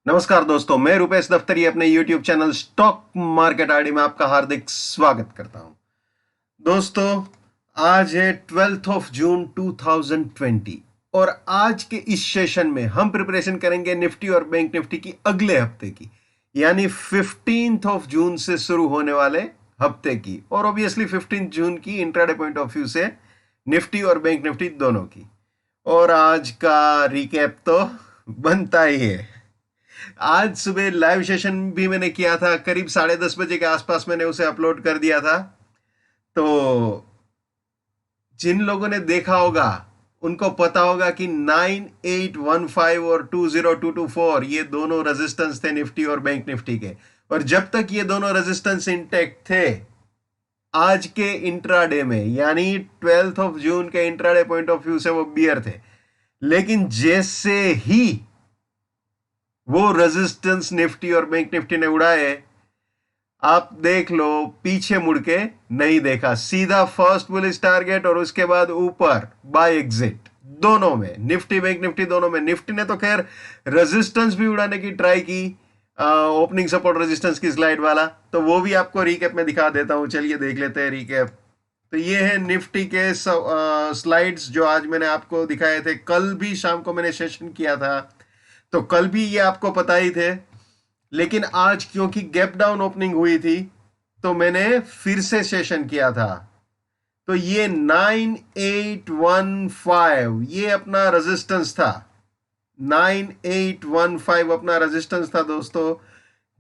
नमस्कार दोस्तों, मैं रुपेश दफ्तरी अपने YouTube channel stock market ID में आपका हार्दिक स्वागत करता हूं। दोस्तों, आज है 12 जून 2020 और आज के इस सेशन में हम प्रिपरेशन करेंगे निफ्टी और बैंक निफ्टी की अगले हफ्ते की, यानी 15 जून से शुरू होने वाले हफ्ते की, और ऑब्वियसली 15 जून की इंट्राडे पॉइंट ऑफ व्यू से निफ्टी और बैंक निफ्टी दोनों की। और आज का रिकैप तो बनता ही है। आज सुबह लाइव सेशन भी मैंने किया था, करीब 10:30 बजे के आसपास मैंने उसे अपलोड कर दिया था। तो जिन लोगों ने देखा होगा उनको पता होगा कि 9815 और 20224 ये दोनों रेजिस्टेंस थे निफ्टी और बैंक निफ्टी के, और जब तक ये दोनों रेजिस्टेंस इंटैक्ट थे आज के इंट्राडे में, यानी 12 जून के इंट्राडे पॉइंट ऑफ व्यू से वो बियर थे। लेकिन जैसे ही वो रेजिस्टेंस निफ्टी और बैंक निफ्टी ने उड़ाए, आप देख लो पीछे मुड़ के नहीं देखा, सीधा फर्स्ट बुलिश टारगेट और उसके बाद ऊपर बाय एग्जिट, दोनों में, निफ्टी बैंक निफ्टी दोनों में। निफ्टी ने तो खैर रेजिस्टेंस भी उड़ाने की ट्राई की, ओपनिंग सपोर्ट रेजिस्टेंस की स्लाइड वाला, तो वो भी आपको रिकैप में दिखा देता हूं। चलिए देख लेते हैं रिकैप। तो ये है निफ्टी के स्लाइड्स जो आज मैंने आपको दिखाए थे। कल भी शाम को मैंने सेशन किया था, तो कल भी ये आपको पता ही थे, लेकिन आज क्योंकि गैप डाउन ओपनिंग हुई थी तो मैंने फिर से सेशन किया था। तो ये 9815 ये अपना रेजिस्टेंस था, 9815 अपना रेजिस्टेंस था दोस्तों।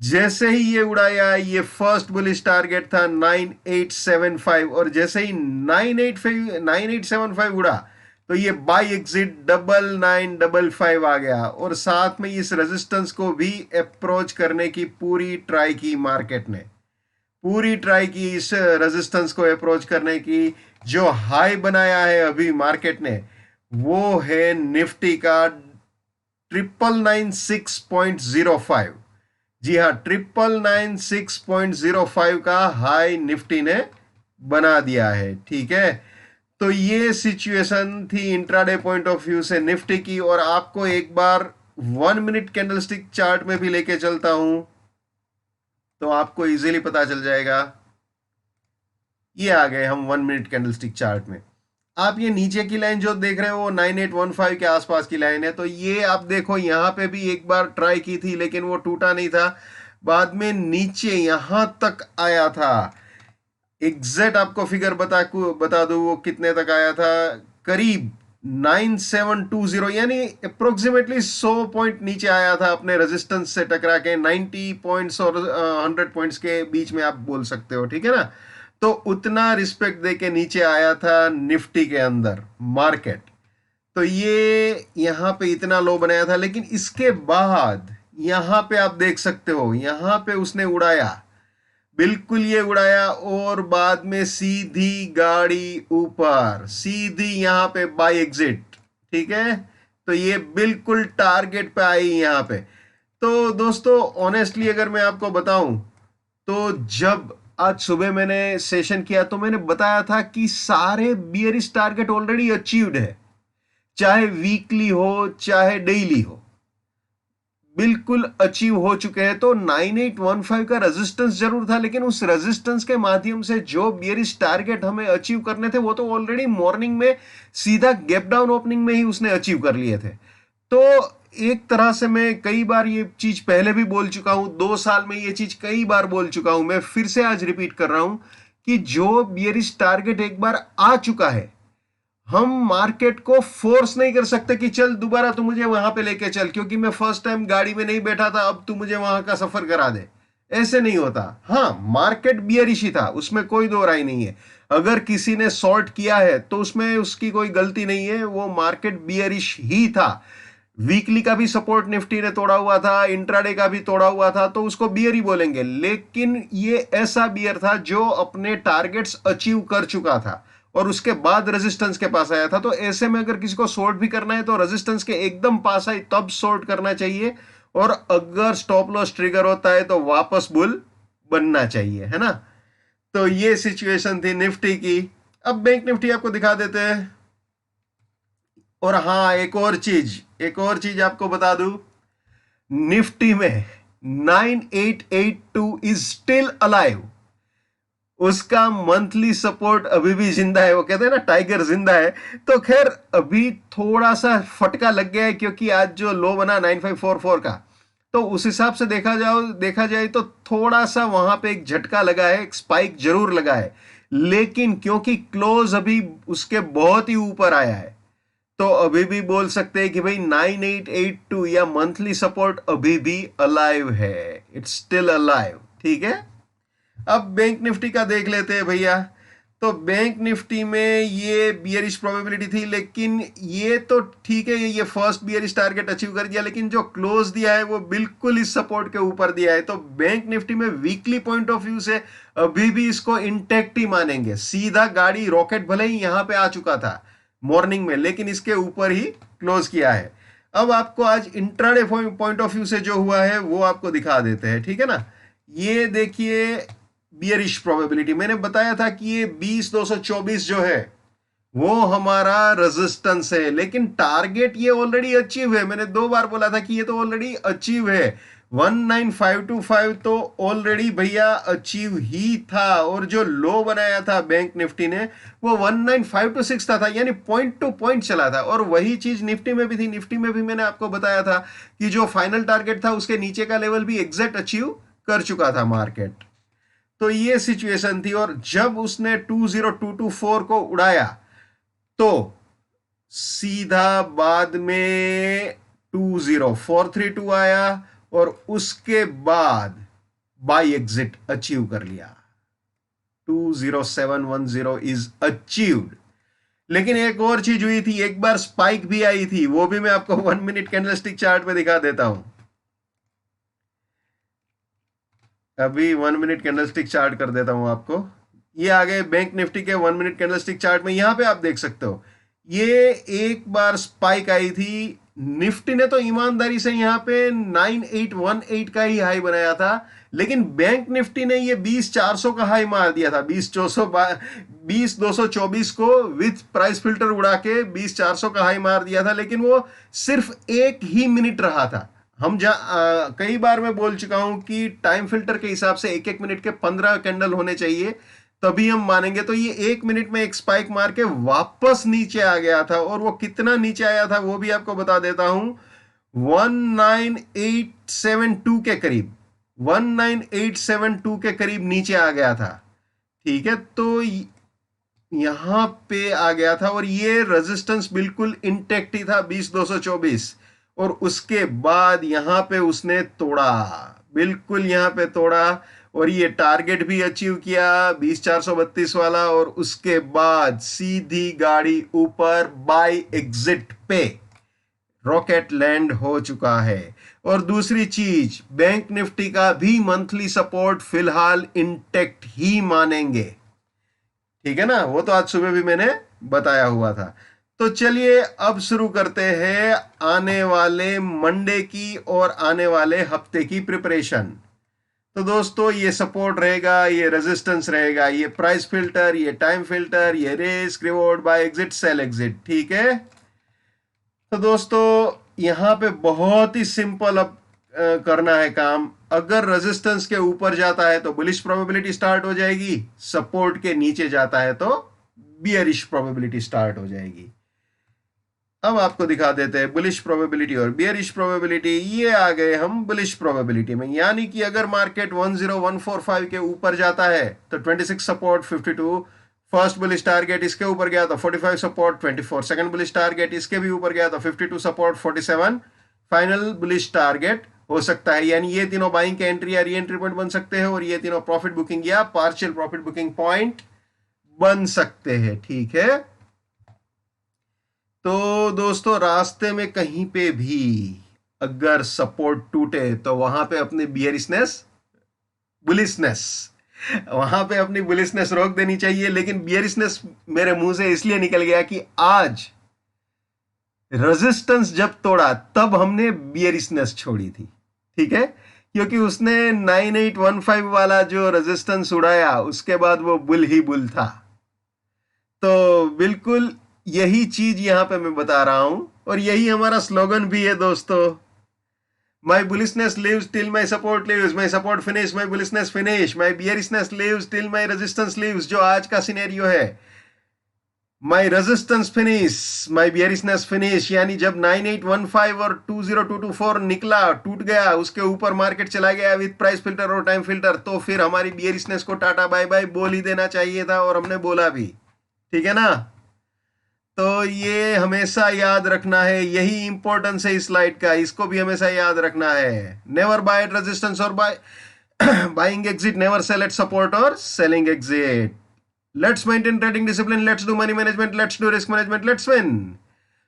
जैसे ही ये उड़ाया, ये फर्स्ट बुलिश टारगेट था 9875, और जैसे ही 9875 उड़ा तो ये बाय एग्जिट 9955 आ गया, और साथ में इस रेजिस्टेंस को भी अप्रोच करने की पूरी ट्राई की मार्केट ने, पूरी ट्राई की इस रेजिस्टेंस को अप्रोच करने की। जो हाई बनाया है अभी मार्केट ने वो है निफ्टी का 9996.05। जी हाँ, 9996.05 का हाई निफ्टी ने बना दिया है। ठीक है, तो ये सिचुएशन थी इंट्राडे पॉइंट ऑफ व्यू से निफ्टी की। और आपको एक बार 1 मिनट कैंडलस्टिक चार्ट में भी लेके चलता हूं तो आपको इजीली पता चल जाएगा। ये आ गए हम 1 मिनट कैंडलस्टिक चार्ट में। आप ये नीचे की लाइन जो देख रहे हो वो 9815 के आसपास की लाइन है। तो ये आप देखो, यहां पे भी एक बार ट्राई की थी लेकिन वो टूटा नहीं था, बाद में नीचे यहां तक आया था। एग्जैक्ट आपको फिगर बता दूं वो कितने तक आया था, करीब 9720, यानी अप्रोक्सीमेटली 100 पॉइंट नीचे आया था अपने रेजिस्टेंस से टकरा के। 90 पॉइंट्स और 100 पॉइंट्स के बीच में आप बोल सकते हो, ठीक है ना। तो उतना रिस्पेक्ट दे के नीचे आया था निफ्टी के अंदर मार्केट। तो ये यहां पे इतना लो बनाया था, लेकिन इसके बाद यहां पे आप देख सकते हो, यहां पे उसने उड़ाया, बिल्कुल ये उड़ाया, और बाद में सीधी गाड़ी ऊपर, सीधी यहां पे बाय एग्जिट। ठीक है, तो ये बिल्कुल टारगेट पे आई यहां पे। तो दोस्तों ऑनेस्टली अगर मैं आपको बताऊं, तो जब आज सुबह मैंने सेशन किया तो मैंने बताया था कि सारे बियरिश टारगेट ऑलरेडी अचीव्ड है, चाहे वीकली हो चाहे डेली हो, बिल्कुल अचीव हो चुके हैं। तो 9815 का रेजिस्टेंस जरूर था, लेकिन उस रेजिस्टेंस के माध्यम से जो बियरिश टारगेट हमें अचीव करने थे वो तो ऑलरेडी मॉर्निंग में सीधा गैप डाउन ओपनिंग में ही उसने अचीव कर लिए थे। तो एक तरह से मैं कई बार ये चीज पहले भी बोल चुका हूं, 2 साल में ये चीज कई बार बोल चुका हूं, मैं फिर से आज रिपीट कर रहा हूं कि जो बियरिश टारगेट एक बार आ चुका है, हम मार्केट को फोर्स नहीं कर सकते कि चल दोबारा तू मुझे वहां पे लेके चल, क्योंकि मैं फर्स्ट टाइम गाड़ी में नहीं बैठा था, अब तू मुझे वहां का सफर करा दे। ऐसे नहीं होता। हाँ, मार्केट बियरिश ही था, उसमें कोई दो राय नहीं है। अगर किसी ने शॉर्ट किया है तो उसमें उसकी कोई गलती नहीं है, वो मार्केट बियरिश ही था। वीकली का भी सपोर्ट निफ्टी ने तोड़ा हुआ था, इंट्राडे का भी तोड़ा हुआ था, तो उसको बियर ही बोलेंगे। लेकिन ये ऐसा बियर था जो अपने टारगेट्स अचीव कर चुका था और उसके बाद रेजिस्टेंस के पास आया था। तो ऐसे में अगर किसी को शॉर्ट भी करना है तो रेजिस्टेंस के एकदम पास आई तब शॉर्ट करना चाहिए, और अगर स्टॉप लॉस ट्रिगर होता है तो वापस बुल बनना चाहिए, है ना। तो ये सिचुएशन थी निफ्टी की। अब बैंक निफ्टी आपको दिखा देते हैं। और हाँ, एक और चीज आपको बता दूं, निफ्टी में 9882 इज स्टिल अलाइव। उसका मंथली सपोर्ट अभी भी जिंदा है, वो कहते हैं ना टाइगर जिंदा है। तो खैर अभी थोड़ा सा फटका लग गया है, क्योंकि आज जो लो बना 9544 का, तो उस हिसाब से देखा जाए तो थोड़ा सा वहां पे एक झटका लगा है, एक स्पाइक जरूर लगा है। लेकिन क्योंकि क्लोज अभी उसके बहुत ही ऊपर आया है, तो अभी भी बोल सकते हैं कि भाई 9882 या मंथली सपोर्ट अभी भी अलाइव है, इट्स स्टिल अलाइव। ठीक है, अब बैंक निफ्टी का देख लेते हैं भैया। तो बैंक निफ्टी में ये बियरिश प्रोबेबिलिटी थी, लेकिन ये तो ठीक है, ये फर्स्ट बियरिश टारगेट अचीव कर दिया, लेकिन जो क्लोज दिया है वो बिल्कुल इस सपोर्ट के ऊपर दिया है। तो बैंक निफ्टी में वीकली पॉइंट ऑफ व्यू से अभी भी इसको इंटैक्ट ही मानेंगे। सीधा गाड़ी रॉकेट भले ही यहां पे आ चुका था मॉर्निंग में, लेकिन इसके ऊपर ही क्लोज किया है। अब आपको आज इंट्राडे पॉइंट ऑफ व्यू से जो हुआ है वो आपको दिखा देते हैं, ठीक है ना। ये देखिए बियरिश प्रोबेबिलिटी, मैंने बताया था कि ये 20224 जो है वो हमारा रेजिस्टेंस है, लेकिन टारगेट ये ऑलरेडी अचीव है। मैंने 2 बार बोला था कि ये तो ऑलरेडी अचीव है। 19525 तो ऑलरेडी भैया अचीव ही था, और जो लो बनाया था बैंक निफ्टी ने वो 19526 था, यानी पॉइंट टू पॉइंट चला था। और वही चीज निफ्टी में भी थी। निफ्टी में भी मैंने आपको बताया था कि जो फाइनल टारगेट था उसके नीचे का लेवल भी एग्जैक्ट अचीव कर चुका था मार्केट। तो ये सिचुएशन थी, और जब उसने 20224 को उड़ाया तो सीधा बाद में 20432 आया, और उसके बाद बाई एग्जिट अचीव कर लिया। 20710 इज अचीव्ड। लेकिन एक और चीज हुई थी, एक बार स्पाइक भी आई थी, वो भी मैं आपको 1 मिनट कैंडलस्टिक चार्ट में दिखा देता हूं। अभी 1 मिनट कैंडलस्टिक चार्ट कर देता हूं आपको। ये आ गए बैंक निफ्टी के 1 मिनट कैंडलस्टिक चार्ट में। यहां पे आप देख सकते हो ये एक बार स्पाइक आई थी। निफ्टी ने तो ईमानदारी से यहां पे 9818 का ही हाई बनाया था, लेकिन बैंक निफ्टी ने ये 20400 का हाई मार दिया था। 20224 को विथ प्राइस फिल्टर उड़ा के 20400 का हाई मार दिया था, लेकिन वो सिर्फ 1 ही मिनट रहा था। कई बार मैं बोल चुका हूं कि टाइम फिल्टर के हिसाब से 1 1 मिनट के 15 कैंडल होने चाहिए, तभी हम मानेंगे। तो ये 1 मिनट में एक स्पाइक मार के वापस नीचे आ गया था, और वो कितना नीचे आया था वो भी आपको बता देता हूं। 19872 के करीब, 19872 के करीब नीचे आ गया था। ठीक है, तो यहां पे आ गया था, और ये रेजिस्टेंस बिल्कुल इंटेक्ट ही था 20224। और उसके बाद यहां पे उसने तोड़ा, बिल्कुल यहां पे तोड़ा, और ये टारगेट भी अचीव किया 20432 वाला। और उसके बाद सीधी गाड़ी ऊपर बाय एग्जिट पे रॉकेट लैंड हो चुका है। और दूसरी चीज, बैंक निफ्टी का भी मंथली सपोर्ट फिलहाल इंटेक्ट ही मानेंगे। ठीक है ना, वो तो आज सुबह भी मैंने बताया हुआ था। तो चलिए अब शुरू करते हैं आने वाले मंडे की और आने वाले हफ्ते की प्रिपरेशन। तो दोस्तों ये सपोर्ट रहेगा, ये रेजिस्टेंस रहेगा, ये प्राइस फिल्टर, ये टाइम फिल्टर, ये risk reward buy exit sell exit. ठीक है, तो दोस्तों यहां पे बहुत ही सिंपल अब करना है काम। अगर रेजिस्टेंस के ऊपर जाता है तो बुलिश प्रोबेबिलिटी स्टार्ट हो जाएगी, सपोर्ट के नीचे जाता है तो बियरिश प्रोबेबिलिटी स्टार्ट हो जाएगी। अब आपको दिखा देते हैं बुलिश प्रोबेबिलिटी और बियरिश प्रोबेबिलिटी। ये आ गए हम बुलिश प्रोबेबिलिटी में, यानी कि अगर मार्केट 10145 के ऊपर जाता है तो 26 सपोर्ट 52, फर्स्ट बुलिश टारगेट इसके ऊपर गया तो 45 सपोर्ट 24, सेकंड बुलिश टारगेट इसके भी ऊपर गया तो 52 सपोर्ट 47, फाइनल बुलिश टारगेट हो सकता है। यानी ये तीनों बाइंग के एंट्री या री एंट्री पॉइंट बन सकते हैं, और ये तीनों प्रॉफिट बुकिंग या पार्शियल प्रॉफिट बुकिंग पॉइंट बन सकते हैं। ठीक है, तो दोस्तों रास्ते में कहीं पे भी अगर सपोर्ट टूटे तो वहां पे अपनी बुलिशनेस वहां पे अपनी बुलिशनेस रोक देनी चाहिए। लेकिन बियरिशनेस मेरे मुंह से इसलिए निकल गया कि आज रेजिस्टेंस जब तोड़ा तब हमने बियरिशनेस छोड़ी थी। ठीक है, क्योंकि उसने 9815 वाला जो रेजिस्टेंस उड़ाया उसके बाद वो बुल ही बुल था। तो बिल्कुल यही चीज यहां पे मैं बता रहा हूं, और यही हमारा स्लोगन भी है दोस्तों। My bullishness lives till my support lives. My support finish, my bullishness finish. My bearishness lives till my resistance lives. जो आज का सिनेरियो है, my resistance finish, my bearishness finish, यानी जब 9815 और 20224 निकला, टूट गया, उसके ऊपर मार्केट चला गया विथ प्राइस फिल्टर और टाइम फिल्टर, तो फिर हमारी bearishness को टाटा बाय बाय बोल ही देना चाहिए था, और हमने बोला भी। ठीक है ना? तो ये हमेशा याद रखना है, यही इंपॉर्टेंस है इस स्लाइड का, इसको भी हमेशा याद रखना है। नेवर बाय एट रेजिस्टेंस और buy buying exit, never sell at support और selling exit. Let's maintain trading discipline, let's do money management, let's do risk management, let's win.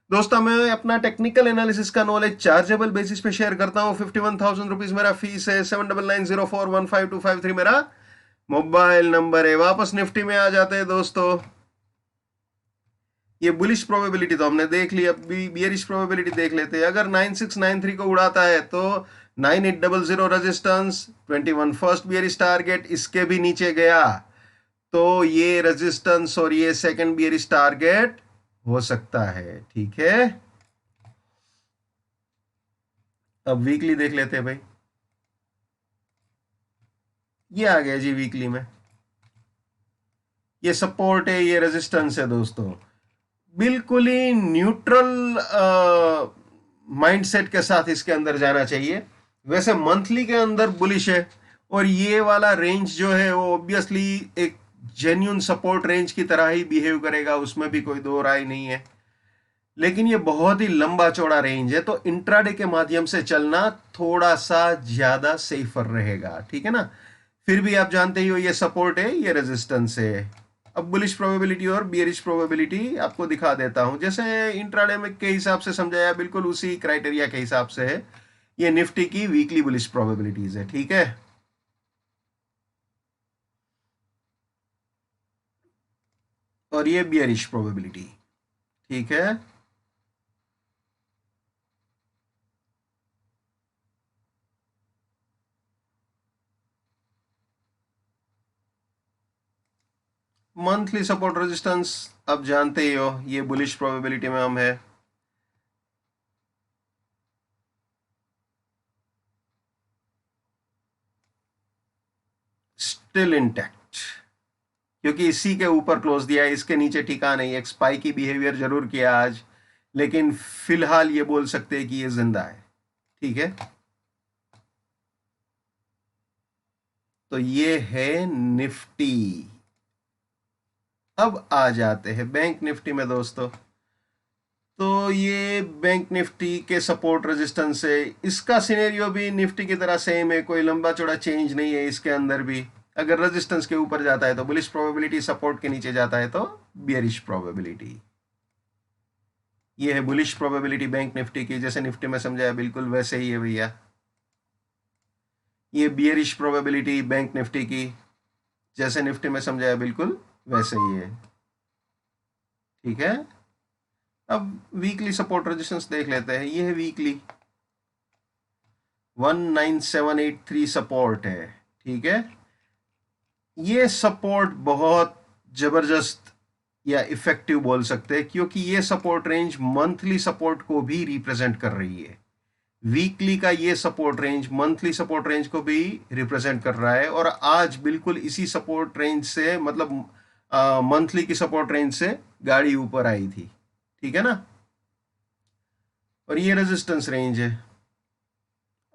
दोस्तों, मैं अपना टेक्निकल एनालिसिस का नॉलेज चार्जेबल बेसिस पे share करता हूँ। 51,000 rupees मेरा फीस है। 7990415253 मेरा मोबाइल नंबर है। वापस निफ्टी में आ जाते हैं दोस्तों। ये बुलिश प्रोबेबिलिटी तो हमने देख ली, अब भी बियरिश प्रोबेबिलिटी देख लेते हैं। अगर 9693 को उड़ाता है तो 9800 रेजिस्टेंस, 21 फर्स्ट बियरिश टारगेट, इसके भी नीचे गया तो ये रेजिस्टेंस और ये सेकंड बियरिश टारगेट हो सकता है। ठीक है, अब वीकली देख लेते हैं भाई। ये आ गया जी वीकली में, ये सपोर्ट है, ये रेजिस्टेंस है दोस्तों। बिल्कुल ही न्यूट्रल माइंडसेट के साथ इसके अंदर जाना चाहिए। वैसे मंथली के अंदर बुलिश है, और ये वाला रेंज जो है वो ऑब्वियसली एक जेन्युइन सपोर्ट रेंज की तरह ही बिहेव करेगा, उसमें भी कोई दो राय नहीं है। लेकिन ये बहुत ही लंबा चौड़ा रेंज है, तो इंट्राडे के माध्यम से चलना थोड़ा सा ज्यादा सेफर रहेगा। ठीक है ना? फिर भी आप जानते ही हो, ये सपोर्ट है, ये रेजिस्टेंस है। अब बुलिश प्रोबेबिलिटी और बियरिश प्रोबेबिलिटी आपको दिखा देता हूं, जैसे इंट्राडे में के हिसाब से समझाया, बिल्कुल उसी क्राइटेरिया के हिसाब से है। ये निफ्टी की वीकली बुलिश प्रोबेबिलिटीज है। ठीक है, और ये बियरिश प्रोबेबिलिटी। ठीक है, मंथली सपोर्ट रेजिस्टेंस अब जानते ही हो, ये बुलिश प्रोबेबिलिटी में हम है। स्टिल इंटैक्ट, क्योंकि इसी के ऊपर क्लोज दिया है, इसके नीचे टिका नहीं। एक स्पाइकी बिहेवियर जरूर किया आज, लेकिन फिलहाल ये बोल सकते हैं कि ये जिंदा है। ठीक है, तो ये है निफ्टी। अब आ जाते हैं बैंक निफ्टी में दोस्तों। तो ये बैंक निफ्टी के सपोर्ट रेजिस्टेंस है, इसका सिनेरियो भी निफ्टी की तरह सेम है, कोई लंबा चौड़ा चेंज नहीं है इसके अंदर भी। अगर रेजिस्टेंस के ऊपर जाता है तो बुलिश प्रोबेबिलिटी, सपोर्ट के नीचे जाता है तो बियरिश प्रोबेबिलिटी। ये है बुलिश प्रोबेबिलिटी बैंक निफ्टी की, जैसे निफ्टी में समझाया बिल्कुल वैसे ही है भैया। ये बियरिश प्रोबेबिलिटी बैंक निफ्टी की, जैसे निफ्टी में समझाया बिल्कुल वैसे ही है। ठीक है, अब वीकली सपोर्ट रेजिस्टेंस देख लेते हैं। ये है वीकली 19783 सपोर्ट है। ठीक है, ये सपोर्ट बहुत जबरदस्त या इफेक्टिव बोल सकते हैं, क्योंकि ये सपोर्ट रेंज मंथली सपोर्ट को भी रिप्रेजेंट कर रही है। वीकली का ये support range monthly support range को भी रिप्रेजेंट कर रहा है, और आज बिल्कुल इसी सपोर्ट रेंज से, मतलब मंथली की सपोर्ट रेंज से गाड़ी ऊपर आई थी। ठीक है ना? और ये रेजिस्टेंस रेंज है।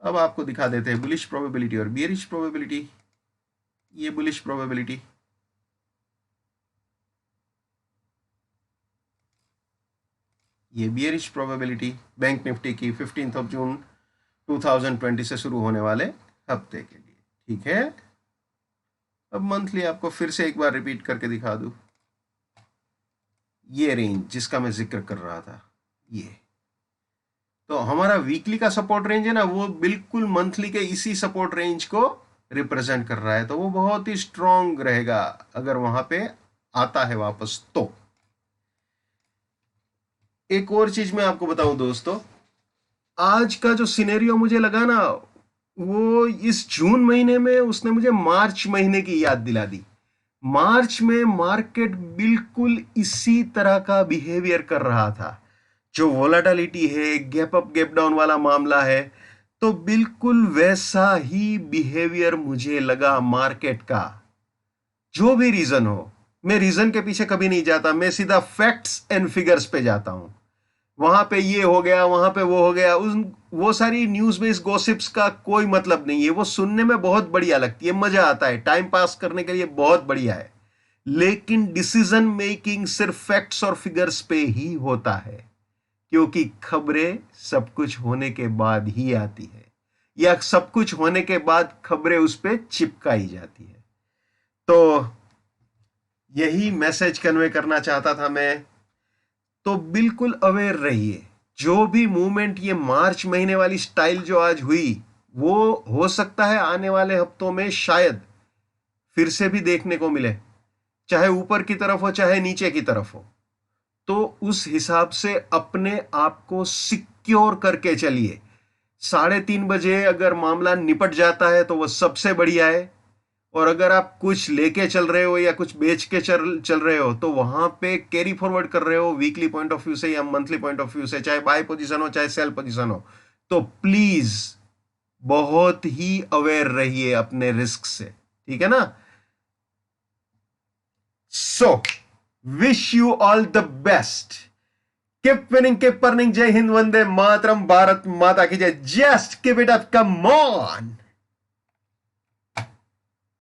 अब आपको दिखा देते हैं बुलिश प्रोबेबिलिटी और बियरिश प्रोबेबिलिटी। ये बुलिश प्रोबेबिलिटी, ये बियरिश प्रोबेबिलिटी बैंक निफ्टी की 15 जून 2020 से शुरू होने वाले हफ्ते के लिए। ठीक है, अब मंथली आपको फिर से एक बार रिपीट करके दिखा दूं। ये रेंज जिसका मैं जिक्र कर रहा था, ये तो हमारा वीकली का सपोर्ट रेंज है ना, वो बिल्कुल मंथली के इसी सपोर्ट रेंज को रिप्रेजेंट कर रहा है, तो वो बहुत ही स्ट्रांग रहेगा अगर वहां पे आता है वापस तो। एक और चीज मैं आपको बताऊं दोस्तों, आज का जो सिनेरियो मुझे लगा ना, वो इस जून महीने में उसने मुझे मार्च महीने की याद दिला दी। मार्च में मार्केट बिल्कुल इसी तरह का बिहेवियर कर रहा था। जो वोलाटिलिटी है, गैप अप गैप डाउन वाला मामला है, तो बिल्कुल वैसा ही बिहेवियर मुझे लगा मार्केट का। जो भी रीजन हो, मैं रीजन के पीछे कभी नहीं जाता, मैं सीधा फैक्ट्स एंड फिगर्स पे जाता हूं। वहां पे ये हो गया, वहां पे वो हो गया, उस वो सारी न्यूज बेस्ड गॉसिप्स का कोई मतलब नहीं है। वो सुनने में बहुत बढ़िया लगती है, मजा आता है, टाइम पास करने के लिए बहुत बढ़िया है, लेकिन डिसीजन मेकिंग सिर्फ फैक्ट्स और फिगर्स पे ही होता है, क्योंकि खबरें सब कुछ होने के बाद ही आती है, या सब कुछ होने के बाद खबरें उस पर चिपकाई जाती है। तो यही मैसेज कन्वे करना चाहता था मैं। तो बिल्कुल अवेयर रहिए। जो भी मूवमेंट, ये मार्च महीने वाली स्टाइल जो आज हुई, वो हो सकता है आने वाले हफ्तों में शायद फिर से भी देखने को मिले, चाहे ऊपर की तरफ हो चाहे नीचे की तरफ हो। तो उस हिसाब से अपने आप को सिक्योर करके चलिए। 3:30 बजे अगर मामला निपट जाता है तो वो सबसे बढ़िया है। और अगर आप कुछ लेके चल रहे हो या कुछ बेच के चल चल रहे हो, तो वहां पे कैरी फॉरवर्ड कर रहे हो वीकली पॉइंट ऑफ व्यू से या मंथली पॉइंट ऑफ व्यू से, चाहे बाय पोजीशन हो चाहे सेल पोजीशन हो, तो प्लीज बहुत ही अवेयर रहिए अपने रिस्क से, ठीक है ना। So wish you all the best, keep winning, keep earning, जय हिंद, वंदे मातरम, भारत माता की जय, just keep it up, come on.